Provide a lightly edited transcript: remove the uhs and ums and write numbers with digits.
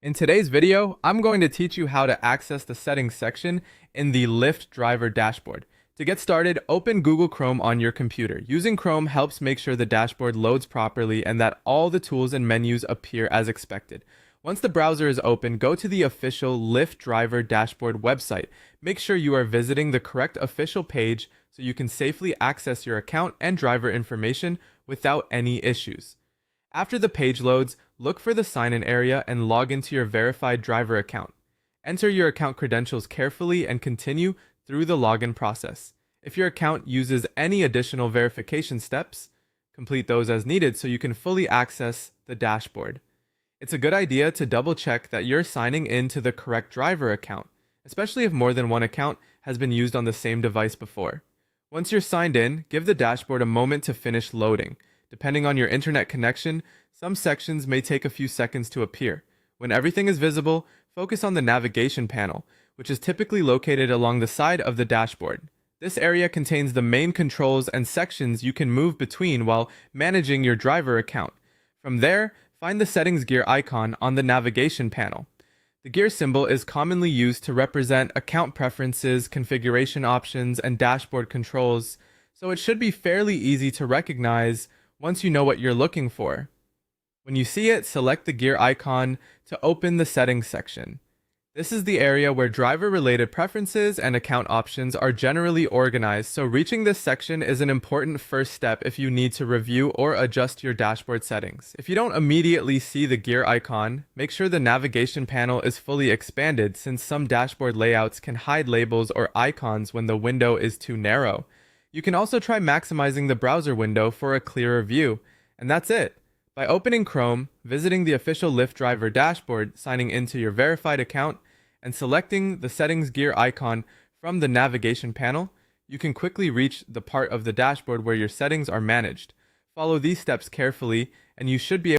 In today's video, I'm going to teach you how to access the settings section in the Lyft Driver dashboard. To get started, open Google Chrome on your computer. Using Chrome helps make sure the dashboard loads properly and that all the tools and menus appear as expected. Once the browser is open, go to the official Lyft Driver dashboard website. Make sure you are visiting the correct official page so you can safely access your account and driver information without any issues. After the page loads, look for the sign-in area and log into your verified driver account. Enter your account credentials carefully and continue through the login process. If your account uses any additional verification steps, complete those as needed so you can fully access the dashboard. It's a good idea to double check that you're signing in to the correct driver account, especially if more than one account has been used on the same device before. Once you're signed in, give the dashboard a moment to finish loading. Depending on your internet connection, some sections may take a few seconds to appear. When everything is visible, focus on the navigation panel, which is typically located along the side of the dashboard. This area contains the main controls and sections you can move between while managing your driver account. From there, find the settings gear icon on the navigation panel. The gear symbol is commonly used to represent account preferences, configuration options, and dashboard controls, so it should be fairly easy to recognize once you know what you're looking for. When you see it, select the gear icon to open the settings section. This is the area where driver-related preferences and account options are generally organized, so reaching this section is an important first step if you need to review or adjust your dashboard settings. If you don't immediately see the gear icon, make sure the navigation panel is fully expanded, since some dashboard layouts can hide labels or icons when the window is too narrow. You can also try maximizing the browser window for a clearer view. And that's it. By opening Chrome, visiting the official Lyft Driver dashboard, signing into your verified account, and selecting the settings gear icon from the navigation panel, you can quickly reach the part of the dashboard where your settings are managed. Follow these steps carefully, and you should be able